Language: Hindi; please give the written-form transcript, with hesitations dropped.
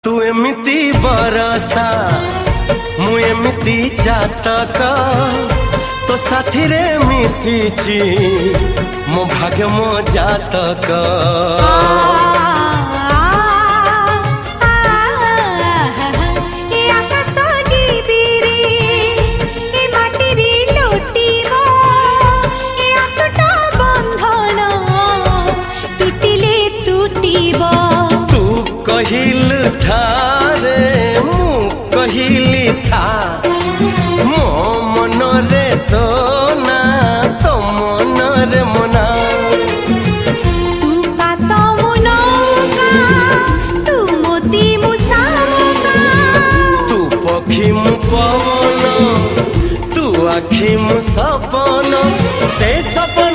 तू एमिति बरसा मु एमिति चातक तो साथी रे मिशिची मो भाग्य मो जातक। कहिल थारे मु कहिली था मो मन रे तो ना तो मन रे मना। तू का तो मुनौका तू मोती मुसामुका तू पखी मु पवन तू आखी मु सपन से सपन